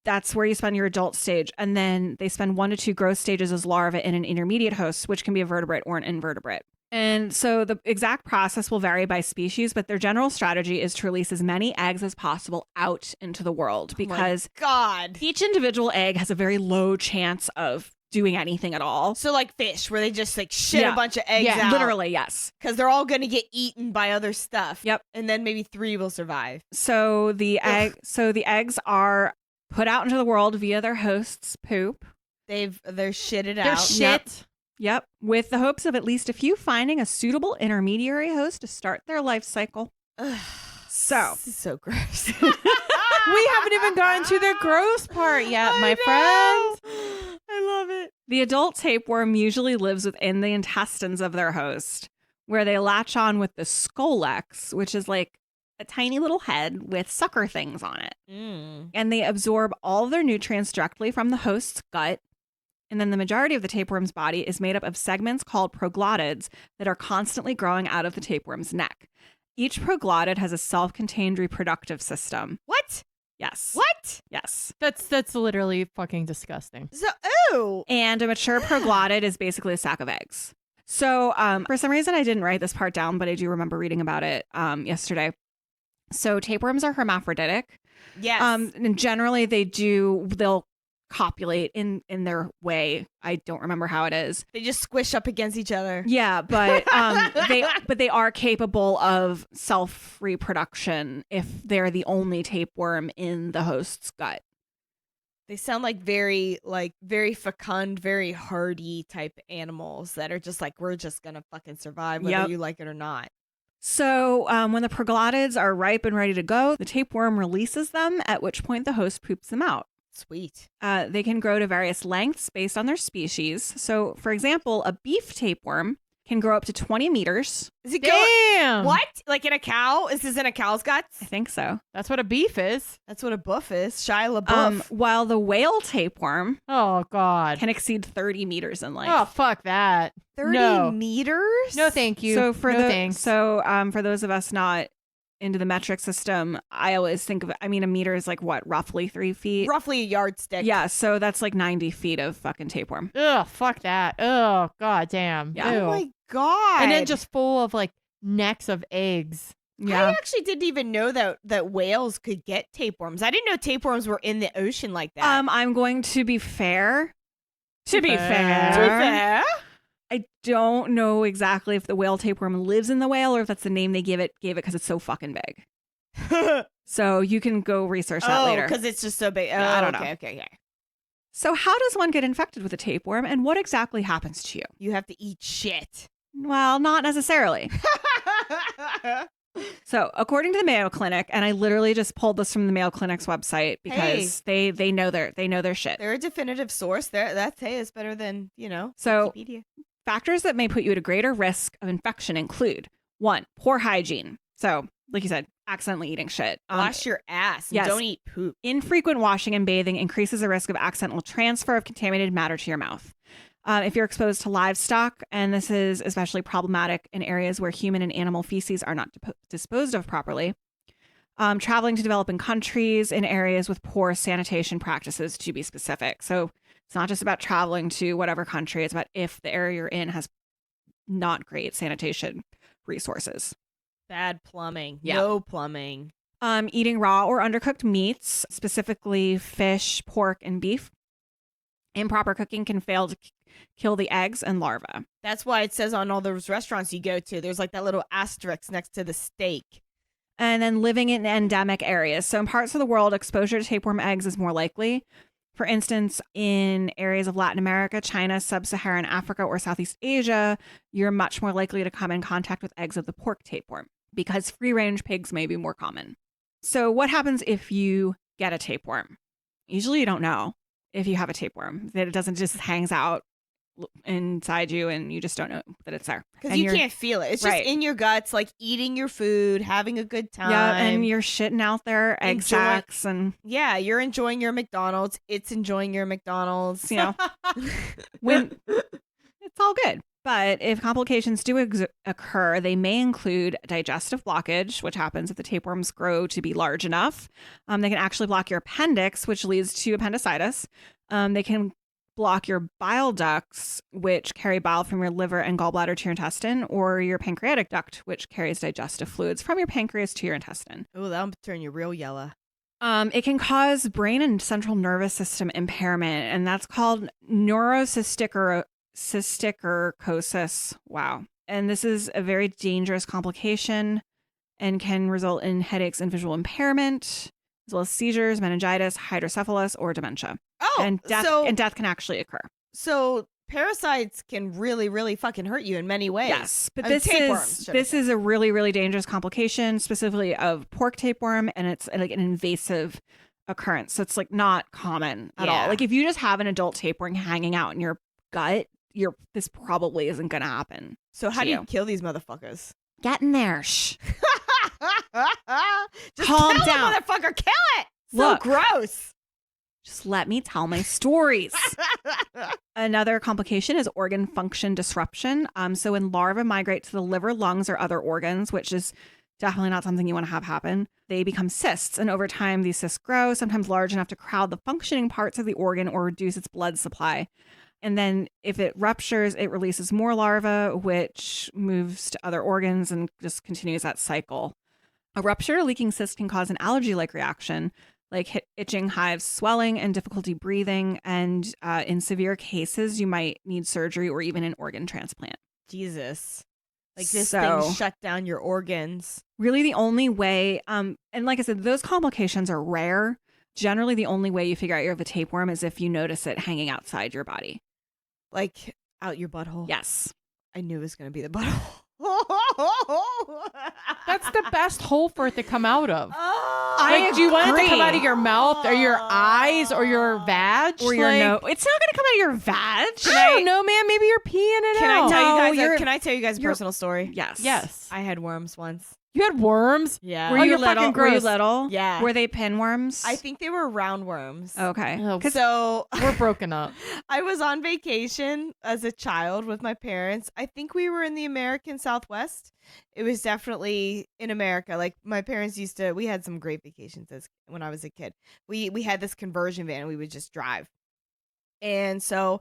you spend your adult stage. And then they spend 1 to 2 growth stages as larvae in an intermediate host, which can be a vertebrate or an invertebrate. And so the exact process will vary by species, but their general strategy is to release as many eggs as possible out into the world because
God.
each individual egg has a very low chance of doing anything at all.
So like fish, where they just like shit
Yeah.
a bunch of eggs out.
Literally, yes.
Because they're all going to get eaten by other stuff.
Yep.
And then maybe 3 will survive.
So the eggs are put out into the world via their host's poop.
They're shitted
They're
out.
shit.
Yep, with the hopes of at least a few finding a suitable intermediary host to start their life cycle.
Ugh,
So,
this is so gross.
We haven't even gotten to the gross part yet, my friends.
I love it.
the adult tapeworm usually lives within the intestines of their host, where they latch on with the scolex, which is like a tiny little head with sucker things on it. And they absorb all of their nutrients directly from the host's gut. And then the majority of the tapeworm's body is made up of segments called proglottids that are constantly growing out of the tapeworm's neck. Each proglottid has a self-contained reproductive system.
What?
Yes.
What?
Yes.
That's literally fucking disgusting.
So, ooh.
And a mature proglottid is basically a sack of eggs. So for some reason, I didn't write this part down, but I do remember reading about it yesterday. So tapeworms are hermaphroditic.
Yes.
And generally they'll copulate in their way. I don't remember how it is.
They just squish up against each other.
Yeah, but they are capable of self-reproduction if they're the only tapeworm in the host's gut.
They sound like very fecund, very hardy type animals that are just like, we're just gonna fucking survive whether
Yep.
you like it or not.
So when the proglottids are ripe and ready to go, the tapeworm releases them, at which point the host poops them out.
Sweet.
They can grow to various lengths based on their species. So, for example, a beef tapeworm can grow up to 20 meters.
Is it
Damn.
What? Like in a cow? Is this in a cow's guts?
I think so.
That's what a beef is.
That's what a buff is. Shia LaBeouf.
While the whale tapeworm
Oh God.
can exceed 30 meters in length.
Oh fuck that.
30
no.
meters?
No, thank you.
So for
no thanks.
for those of us not into the metric system, I always think of it. I mean, a meter is like what, roughly 3 feet?
Roughly a yardstick.
Yeah, so that's like 90 feet of fucking tapeworm.
Ugh, fuck that. Oh God damn.
Yeah.
Ew.
Oh my God.
And then just full of like necks of eggs.
I actually didn't even know that whales could get tapeworms. I didn't know tapeworms were in the ocean like that.
I'm going to be fair.
To be fair.
To be fair.
I don't know exactly if the whale tapeworm lives in the whale or if that's the name they gave it because it's so fucking big. So you can go research that later.
because it's just so big.
Yeah, I don't know.
Okay.
So how does one get infected with a tapeworm and what exactly happens to you?
You have to eat shit.
Well, not necessarily. So, according to the Mayo Clinic, and I literally just pulled this from the Mayo Clinic's website because they know their shit.
They're a definitive source. That's it's better than,
So,
Wikipedia.
Factors that may put you at a greater risk of infection include 1, poor hygiene. So, like you said, accidentally eating shit.
Wash your ass.
yes.
And don't eat poop.
Infrequent washing and bathing increases the risk of accidental transfer of contaminated matter to your mouth. If you're exposed to livestock, and this is especially problematic in areas where human and animal feces are not disposed of properly. Traveling to developing countries in areas with poor sanitation practices, to be specific. So it's not just about traveling to whatever country. It's about if the area you're in has not great sanitation resources.
Bad plumbing.
Yeah.
No plumbing.
Eating raw or undercooked meats, specifically fish, pork, and beef. Improper cooking can fail to kill the eggs and larvae.
That's why it says on all those restaurants you go to, there's like that little asterisk next to the steak.
And then living in endemic areas. So in parts of the world, exposure to tapeworm eggs is more likely. For instance, in areas of Latin America, China, Sub-Saharan Africa, or Southeast Asia, you're much more likely to come in contact with eggs of the pork tapeworm because free-range pigs may be more common. So what happens if you get a tapeworm? Usually you don't know if you have a tapeworm, that it doesn't just hangs out inside you and you just don't know that it's there.
Because you can't feel it. It's just in your guts, like eating your food, having a good time.
Yeah, and you're shitting out there egg sacs and...
Yeah, you're enjoying your McDonald's. It's enjoying your McDonald's.
When it's all good. But if complications do occur, they may include digestive blockage, which happens if the tapeworms grow to be large enough. They can actually block your appendix, which leads to appendicitis. They can block your bile ducts, which carry bile from your liver and gallbladder to your intestine, or your pancreatic duct, which carries digestive fluids from your pancreas to your intestine.
Oh, that'll turn you real yellow.
It can cause brain and central nervous system impairment, and that's called neurocysticercosis. Wow. And this is a very dangerous complication and can result in headaches and visual impairment, as well as seizures, meningitis, hydrocephalus, or dementia.
Oh,
and death can actually occur.
So parasites can really, really fucking hurt you in many ways.
Yes, but this is a really, really dangerous complication, specifically of pork tapeworm, and it's like an invasive occurrence. So it's like not common at all. Like if you just have an adult tapeworm hanging out in your gut, this probably isn't going to happen.
So how do you kill these motherfuckers?
Get in there. Shh.
Just
calm
kill
down,
the motherfucker. Kill it.
Look,
so gross.
Just let me tell my stories. Another complication is organ function disruption. So when larvae migrate to the liver, lungs, or other organs, which is definitely not something you want to have happen, they become cysts. And over time, these cysts grow, sometimes large enough to crowd the functioning parts of the organ or reduce its blood supply. And then if it ruptures, it releases more larvae, which moves to other organs and just continues that cycle. A ruptured or leaking cyst can cause an allergy-like reaction, like itching, hives, swelling, and difficulty breathing. And in severe cases, you might need surgery or even an organ transplant.
Jesus. Like this thing shut down your organs.
Really the only way, and like I said, those complications are rare. Generally, the only way you figure out you have a tapeworm is if you notice it hanging outside your body.
Like out your butthole?
Yes.
I knew it was going to be the butthole.
That's the best hole for it to come out of.
Oh,
do you want it to come out of your mouth or your eyes or your vag?
Or your nose? It's not going to come out of your vag.
I don't know, man. Maybe you're peeing it out.
Can I tell you guys a personal story?
Yes.
Yes.
I had worms once.
You had worms?
Yeah.
Were you
fucking gross.
Were you little?
Yeah.
Were they pinworms?
I think they were roundworms.
Okay.
Oh,
So
we're broken up.
I was on vacation as a child with my parents. I think we were in the American Southwest. It was definitely in America. Like my parents we had some great vacations when I was a kid. We had this conversion van and we would just drive. And so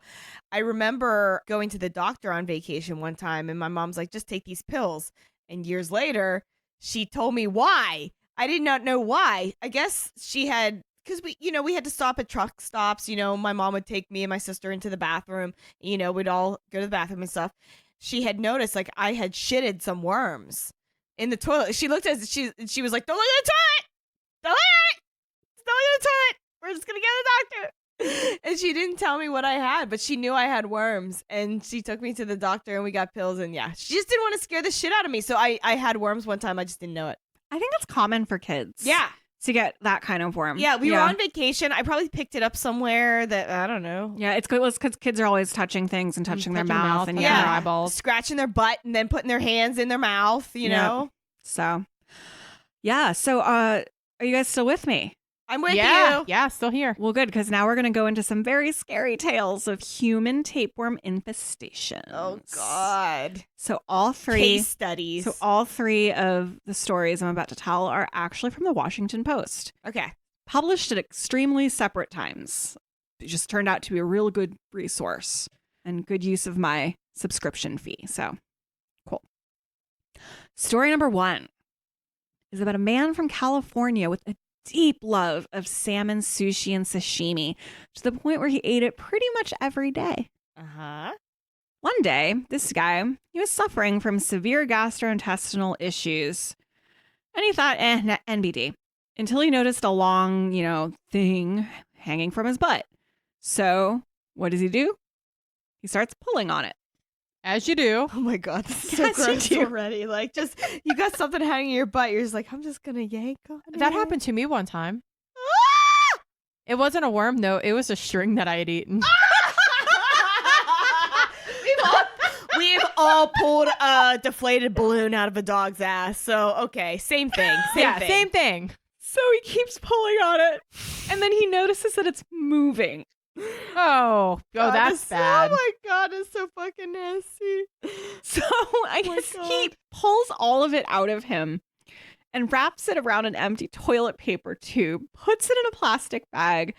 I remember going to the doctor on vacation one time and my mom's like, just take these pills. And years later, she told me why. I did not know why. I guess she had, because we had to stop at truck stops. My mom would take me and my sister into the bathroom. We'd all go to the bathroom and stuff. She had noticed like I had shitted some worms in the toilet. She looked at it. She was like, "Don't look at the toilet. Don't look at it. Don't look at the toilet. We're just gonna go to the doctor." And she didn't tell me what I had, but she knew I had worms. And she took me to the doctor and we got pills. And yeah, she just didn't want to scare the shit out of me. So I had worms one time. I just didn't know it.
I think that's common for kids.
Yeah.
To get that kind of worm.
Yeah, we were on vacation. I probably picked it up somewhere that, I don't know.
Yeah, it's good because kids are always touching things and touching their mouth and
their eyeballs.
Scratching their butt and then putting their hands in their mouth, you know?
So, yeah. So, are you guys still with me?
I'm with you.
Yeah, still here.
Well, good, because now we're going to go into some very scary tales of human tapeworm infestation.
Oh, God.
So all three
case studies.
So all three of the stories I'm about to tell are actually from the Washington Post.
Okay.
Published at extremely separate times. It just turned out to be a real good resource and good use of my subscription fee. So, cool. Story number 1 is about a man from California with a deep love of salmon, sushi, and sashimi to the point where he ate it pretty much every day.
Uh-huh.
One day, this guy, he was suffering from severe gastrointestinal issues. And he thought, NBD, until he noticed a long, thing hanging from his butt. So what does he do? He starts pulling on it.
As you do.
Oh my God, this is so gross already. Like, just, you got something hanging in your butt. You're just like, I'm just going to yank on it.
That happened to me one time. It wasn't a worm, though. It was a string that I had eaten.
We've all pulled a deflated balloon out of a dog's ass. So, okay, same thing.
Same thing.
So he keeps pulling on it. And then he notices that it's moving.
Oh, that's bad.
Oh my God, it's so fucking nasty.
So I guess he pulls all of it out of him and wraps it around an empty toilet paper tube, puts it in a plastic bag,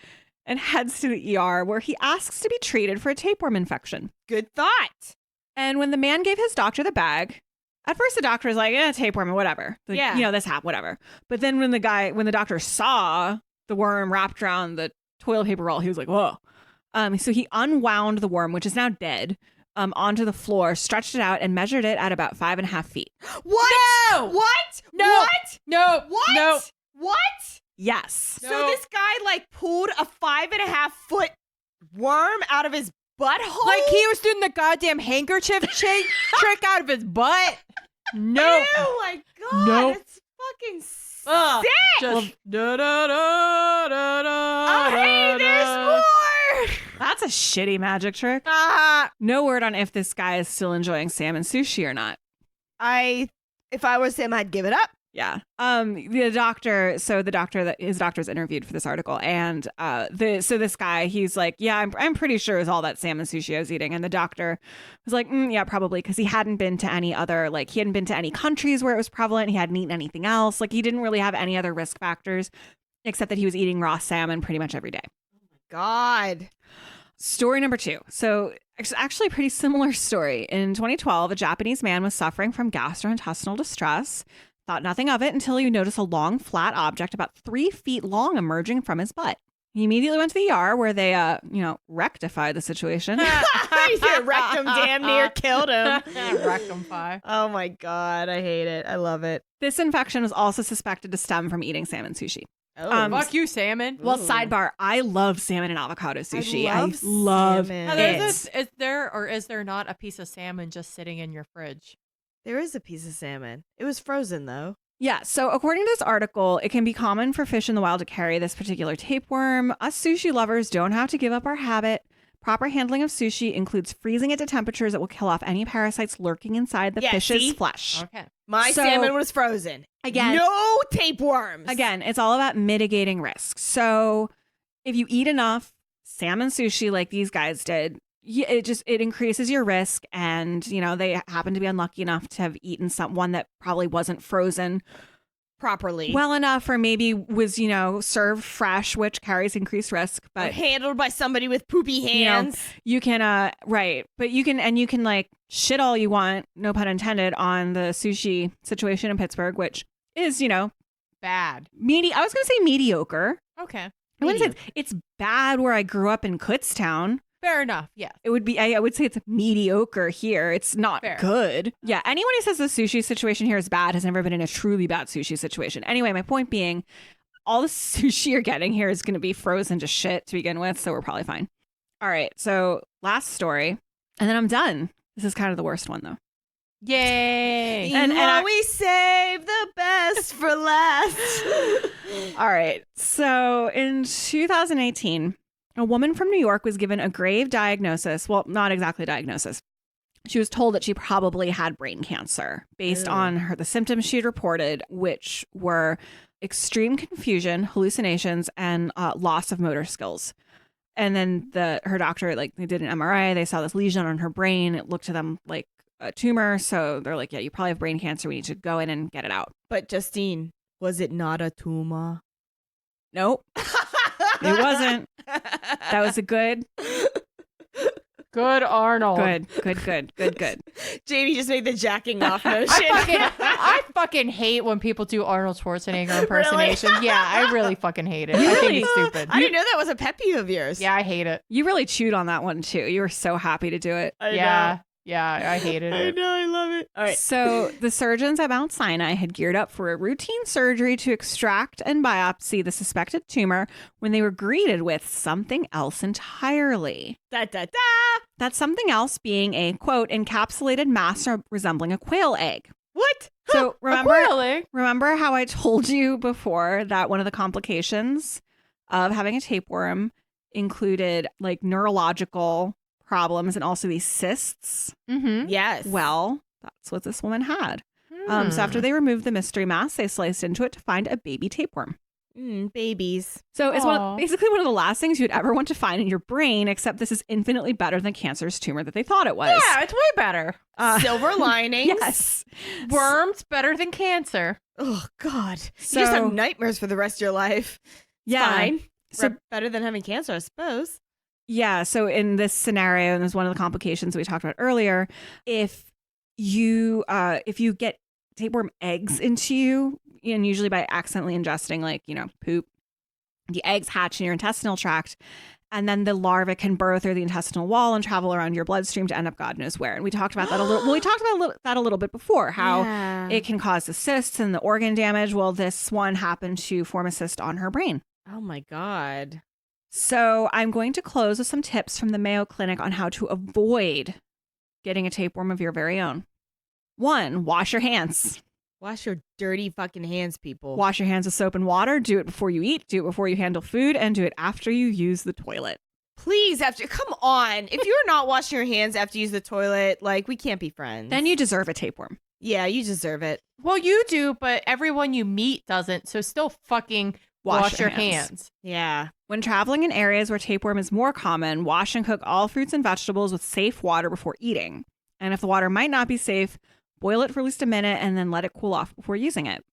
and heads to the ER where he asks to be treated for a tapeworm infection.
Good thought.
And when the man gave his doctor the bag, at first the doctor was like, tapeworm, whatever. This happened, whatever. But then when the doctor saw the worm wrapped around the toilet paper roll, he was like, whoa. So he unwound the worm, which is now dead, onto the floor, stretched it out, and measured it at about 5.5 feet.
What?
No!
What?
No!
What?
No!
What?
No!
What?
Yes.
So this guy pulled a 5.5 foot worm out of his butthole?
Like he was doing the goddamn handkerchief trick out of his butt? No.
Oh my God.
Nope.
It's fucking sick.
Just
Hey, there's more.
That's a shitty magic trick. No word on if this guy is still enjoying salmon sushi or not.
If I was him, I'd give it up.
Yeah. His doctor's interviewed for this article, and this guy, he's like, yeah, I'm pretty sure it was all that salmon sushi I was eating, and the doctor was like, yeah, probably, because he hadn't been to any other, he hadn't been to any countries where it was prevalent. He hadn't eaten anything else. He didn't really have any other risk factors except that he was eating raw salmon pretty much every day.
God.
Story number 2. So it's actually a pretty similar story. In 2012, a Japanese man was suffering from gastrointestinal distress. Thought nothing of it until he noticed a long, flat object about 3 feet long emerging from his butt. He immediately went to the ER where they, rectified the situation.
Rectum damn near killed him.
Rectum pie.
Oh my God, I hate it. I love it.
This infection was also suspected to stem from eating salmon sushi.
Oh,
fuck you, salmon.
Well, sidebar, I love salmon and avocado sushi.
I love salmon.
Is there not a piece of salmon just sitting in your fridge?
There is a piece of salmon. It was frozen, though.
Yeah, so according to this article, it can be common for fish in the wild to carry this particular tapeworm. Us sushi lovers don't have to give up our habit. Proper handling of sushi includes freezing it to temperatures that will kill off any parasites lurking inside the fish's flesh.
Okay.
My salmon was frozen.
Again,
no tapeworms.
Again, it's all about mitigating risks. So if you eat enough salmon sushi like these guys did, it increases your risk. And, they happen to be unlucky enough to have eaten one that probably wasn't frozen
properly
well enough, or maybe was, served fresh, which carries increased risk, but
or handled by somebody with poopy hands.
You can, right. But you can shit all you want, no pun intended, on the sushi situation in Pittsburgh, which is,
bad.
I was going to say mediocre.
Okay.
I wouldn't say it's bad where I grew up in Kutztown.
Fair enough. Yeah.
It would be, I would say it's mediocre here. It's not good. Yeah. Anyone who says the sushi situation here is bad has never been in a truly bad sushi situation. Anyway, my point being, all the sushi you're getting here is going to be frozen to shit to begin with, so we're probably fine. All right, so last story, and then I'm done. This is kind of the worst one, though.
Yay!
And always save the best for last.
All right, so in 2018, a woman from New York was given a grave diagnosis. Well, not exactly a diagnosis. She was told that she probably had brain cancer based on the symptoms she had reported, which were extreme confusion, hallucinations, and loss of motor skills. And then her doctor, like, they did an MRI. They saw this lesion on her brain. It looked to them like a tumor. So they're like, yeah, you probably have brain cancer. We need to go in and get it out.
But Justine, was it not a tumor?
Nope. It wasn't. That was a good
Arnold.
Good.
Jamie just made the jacking off motion.
I fucking hate when people do Arnold Schwarzenegger impersonation.
Really?
Yeah, I really fucking hate it. I think it's stupid.
I didn't know that was a pet peeve of yours.
Yeah, I hate it.
You really chewed on that one too. You were so happy to do it.
Yeah, I hated it.
I know, I love it. All right.
So the surgeons at Mount Sinai had geared up for a routine surgery to extract and biopsy the suspected tumor when they were greeted with something else entirely.
Da, da, da.
That something else being a, quote, encapsulated mass resembling a quail egg.
What?
So
Really?
remember how I told you before that one of the complications of having a tapeworm included like neurological problems and also these cysts?
Mm-hmm.
Yes.
Well, that's what this woman had. So after they removed the mystery mass, they sliced into it to find a baby tapeworm.
Babies.
So it's basically one of the last things you'd ever want to find in your brain, except this is infinitely better than cancer's tumor that they thought it was.
Yeah, it's way better.
Silver linings.
Yes.
Worms better than cancer.
Oh, God.
So-
You just have nightmares for the rest of your life.
Yeah.
Fine.
So
Better than having cancer, I suppose.
yeah. So in this scenario, and this is one of the complications we talked about earlier, if you get tapeworm eggs into you, and usually by accidentally ingesting like, poop, the eggs hatch in your intestinal tract, and then the larva can burrow through the intestinal wall and travel around your bloodstream to end up God knows where. And we talked about that a little. Well, we talked about that a little bit before, how it can cause the cysts and the organ damage. Well, this one happened to form a cyst on her brain.
Oh, my God.
So I'm going to close with some tips from the Mayo Clinic on how to avoid getting a tapeworm of your very own. 1, wash your hands.
Wash your dirty fucking hands, people.
Wash your hands with soap and water. Do it before you eat. Do it before you handle food. And do it after you use the toilet.
Please, come on. If you're not washing your hands after you use the toilet, like, we can't be friends.
Then you deserve a tapeworm.
Yeah, you deserve it.
Well, you do, but everyone you meet doesn't. So still fucking wash your hands.
Yeah.
When traveling in areas where tapeworm is more common, wash and cook all fruits and vegetables with safe water before eating. And if the water might not be safe, boil it for at least a minute and then let it cool off before using it.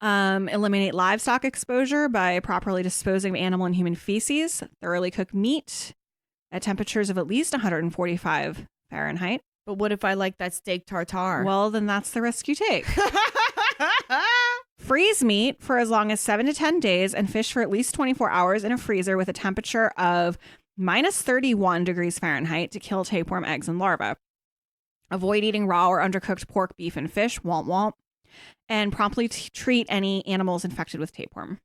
Eliminate livestock exposure by properly disposing of animal and human feces. Thoroughly cook meat at temperatures of at least 145 Fahrenheit.
But what if I like that steak tartare?
Well, then that's the risk you take. Freeze meat for as long as 7 to 10 days and fish for at least 24 hours in a freezer with a temperature of minus 31 degrees Fahrenheit to kill tapeworm eggs and larvae. Avoid eating raw or undercooked pork, beef, and fish. Womp womp. And promptly treat any animals infected with tapeworm.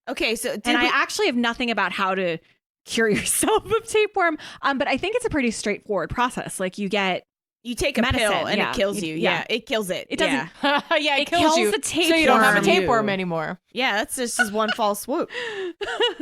Okay, so
I actually have nothing about how to cure yourself of tapeworm, but I think it's a pretty straightforward process. Like you
take a
medicine,
pill and
yeah.
it kills you. Yeah, it kills it.
It doesn't.
Yeah, it
kills
you.
the tapeworm.
So you don't have a
from you.
tapeworm anymore.
Yeah, that's just one fall swoop.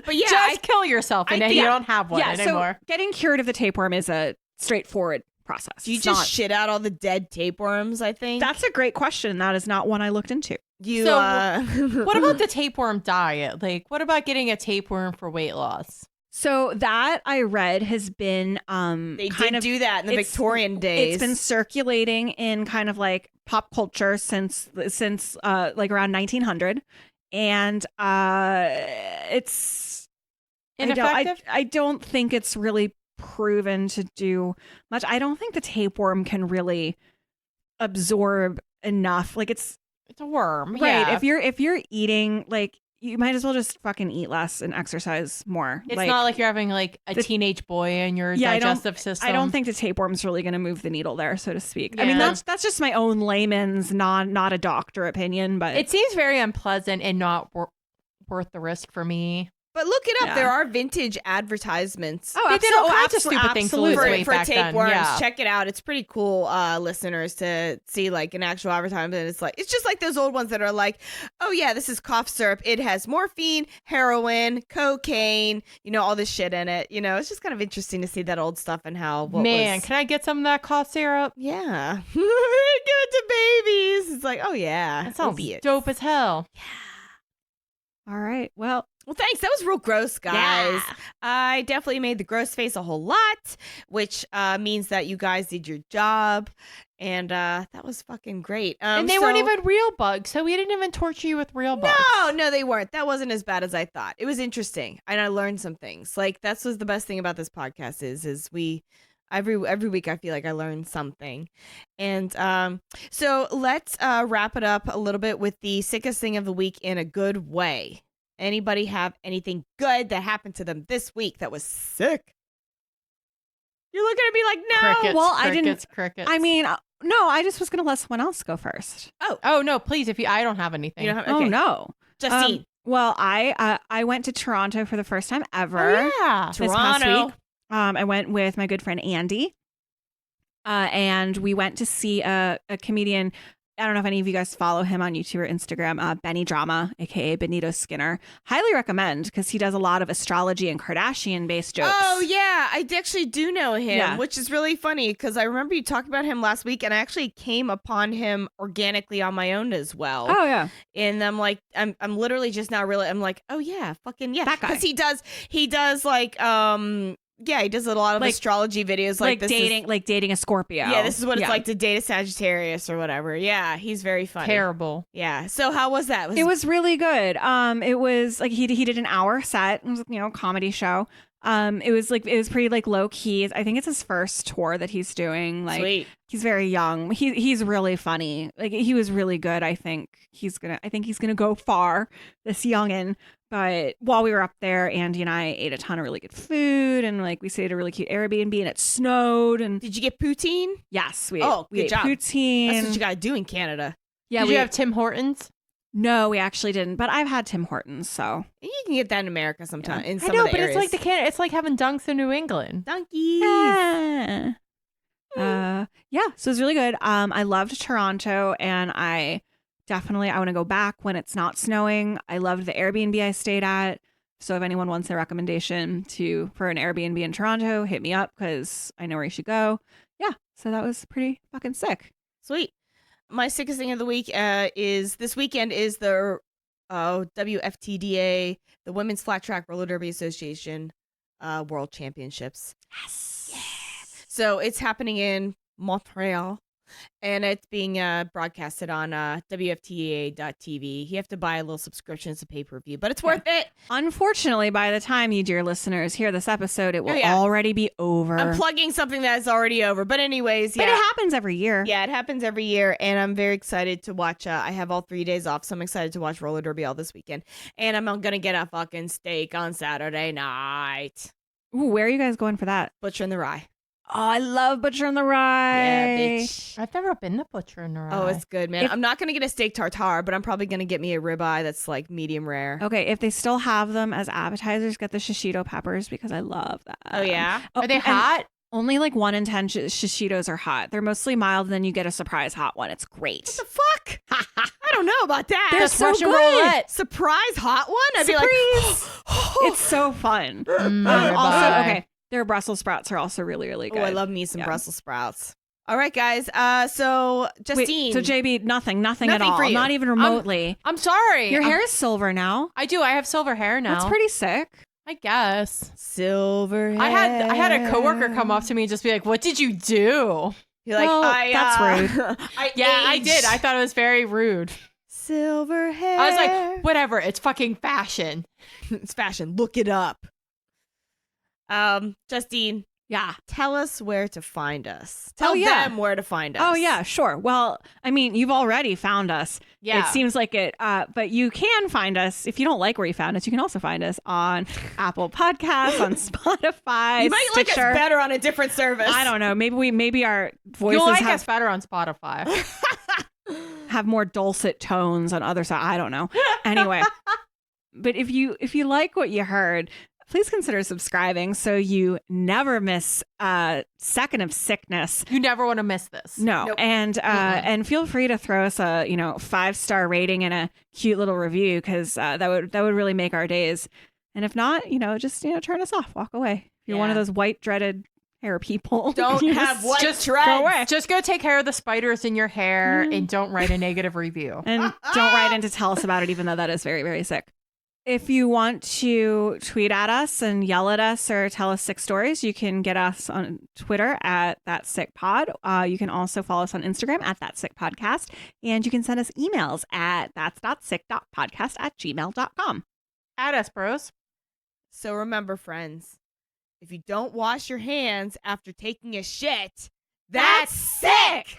But yeah,
Just kill yourself and then you don't have one anymore.
So getting cured of the tapeworm is a straightforward process.
Do you just shit out all the dead tapeworms, I think?
That's a great question. That is not one I looked into.
What about the tapeworm diet? Like, what about getting a tapeworm for weight loss?
So that I read has been
they did do that in the Victorian days.
It's been circulating in kind of like pop culture since like around 1900, and it's
ineffective.
I don't think it's really proven to do much. I don't think the tapeworm can really absorb enough. Like it's
a worm,
right?
Yeah.
If you're eating like you might as well just fucking eat less and exercise more.
It's not like you're having like a teenage boy in your digestive system.
I don't think the tapeworm's really going to move the needle there, so to speak.
Yeah.
I mean, that's just my own layman's, not a doctor opinion, but
it seems very unpleasant and not worth the risk for me.
But look it up.
Yeah.
There are vintage advertisements.
Oh,
They did all kinds of stupid things to lose
for
weight back then.
tapeworms.
Yeah.
Check it out. It's pretty cool, listeners, to see like an actual advertisement. It's just like those old ones that are like, oh yeah, this is cough syrup. It has morphine, heroin, cocaine, all this shit in it. It's just kind of interesting to see that old stuff and how.
Can I get some of that cough syrup?
Yeah, give it to babies. It's like, oh yeah,
That sounds
opiates.
dope as hell.
all right. Well,
Thanks. That was real gross, guys.
Yeah.
I definitely made the gross face a whole lot, which means that you guys did your job. And that was fucking great.
And they weren't even real bugs, so we didn't even torture you with real bugs.
No, they weren't. That wasn't as bad as I thought. It was interesting, and I learned some things. Like, that's was the best thing about this podcast is we every week I feel like I learn something. And so let's wrap it up a little bit with the sickest thing of the week in a good way. Anybody have anything good that happened to them this week that was sick? You're looking at me like, no.
Crickets,
well,
crickets.
I mean, no, I just was going to let someone else go first.
Oh no, please! I don't have anything.
You don't have,
Oh,
okay.
no.
Justine.
Well, I went to Toronto for the first time ever.
Oh, yeah.
This past
Toronto.
week. I went with my good friend Andy. And we went to see a comedian. I don't know if any of you guys follow him on YouTube or Instagram, Benny Drama, aka Benito Skinner. Highly recommend, because he does a lot of astrology and Kardashian-based jokes.
Oh, yeah. I actually do know him,
Yeah.
which is really funny because I remember you talking about him last week, and I actually came upon him organically on my own as well.
Oh, yeah.
And I'm like, I'm literally just now really, I'm like, oh, yeah, fucking yeah.
That guy.
Because he does like, yeah, he does a lot of
Like-
astrology videos. Like this
dating a Scorpio.
yeah, this is what it's
Yeah.
like to date a Sagittarius or whatever. Yeah, he's very funny.
Terrible.
Yeah. So how was that?
It was really good. It was like he did an hour set. It was, comedy show. It was pretty like low key. I think it's his first tour that he's doing. Like,
sweet.
he's very young. He's really funny. Like, he was really good. I think he's gonna go far, this youngin'. But while we were up there, Andy and I ate a ton of really good food, and like we stayed at a really cute Airbnb, and it snowed. And
Did you get poutine?
yes, we
Oh,
we
good
ate
job.
poutine.
That's what you gotta do in Canada.
Yeah,
Did
we
you have Tim Hortons?
no, we actually didn't. But I've had Tim Hortons, so
You can get that in America sometime.
Yeah.
In some
I know,
of the
but
areas.
it's like it's like having dunks in New England.
donkeys.
yeah. Yeah, so it was really good. I loved Toronto, and I want to go back when it's not snowing. I loved the Airbnb I stayed at. So if anyone wants a recommendation for an Airbnb in Toronto, hit me up, because I know where you should go. Yeah, so that was pretty fucking sick.
Sweet. My sickest thing of the week is this weekend is the WFTDA, the Women's Flat Track Roller Derby Association World Championships.
Yes.
Yeah. So it's happening in Montreal, and it's being broadcasted on WFTA.tv. You have to buy a little subscription. It's a pay-per-view, but it's worth it.
Unfortunately, by the time you dear listeners hear this episode, it will
yeah.
already be over.
I'm plugging something that is already over. But anyways, yeah.
But it happens every year.
Yeah, it happens every year, and I'm very excited to watch. I have all 3 days off, so I'm excited to watch roller derby all this weekend. And I'm gonna get a fucking steak on Saturday night.
Ooh, where are you guys going for that?
Butcher in the Rye.
Oh, I love Butcher and the Rye.
Yeah, bitch.
I've never been to Butcher in the Rye.
Oh, it's good, man.
If-
I'm not gonna get a steak tartare, but I'm probably gonna get me a ribeye that's like medium rare.
Okay, if they still have them as appetizers, get the shishito peppers, because I love that.
Oh yeah.
Are they
and
hot?
Only like 1 in 10 shishitos are hot. They're mostly mild, and then you get a surprise hot one. It's great.
What the fuck? I don't know about that.
They're
That's
so
Russian
good.
roulette.
Surprise hot one? I'd
Surprise.
be like,
It's so fun.
Ribeye.
Also, okay, their Brussels sprouts are also really, really good.
oh, I love me some
Yeah.
Brussels sprouts. All right, guys. So Justine.
Wait, so JB, nothing at
Nothing
all.
for you.
Not even remotely.
I'm sorry.
Your hair is silver now.
I do. I have silver hair now.
That's pretty sick.
I guess.
silver hair.
I had a coworker come up to me and just be like, "What did you do?"
You're like,
Well,
that's
rude.
I did. I thought it was very rude.
silver hair.
I was like, "Whatever. It's fucking fashion."
it's fashion. Look it up. Justine,
Yeah.
Tell us where to find us. Tell them where to find us.
Oh, yeah, sure. Well, I mean, you've already found us.
Yeah.
It seems like it. But you can find us. If you don't like where you found us, you can also find us on Apple Podcasts, on Spotify,
You might like us
Stitcher.
better on a different service.
I don't know. Maybe our voices
You'll like us better on Spotify.
have more dulcet tones on other side. I don't know. Anyway, but if you like what you heard, please consider subscribing so you never miss a second of sickness.
You never want to miss this.
No.
Nope.
And feel free to throw us a 5-star rating and a cute little review, because that would really make our days. And if not, just turn us off, walk away. If you're one of those white dreaded hair people,
Don't have white
just
dreads.
go away.
Just go take care of the spiders in your hair and don't write a negative review.
And don't write in to tell us about it, even though that is very, very sick. If you want to tweet at us and yell at us or tell us sick stories, you can get us on Twitter at That Sick Pod. You can also follow us on Instagram at That Sick Podcast. And you can send us emails at thats.sick.podcast@gmail.com.
At us, bros.
So remember, friends, if you don't wash your hands after taking a shit, that's sick!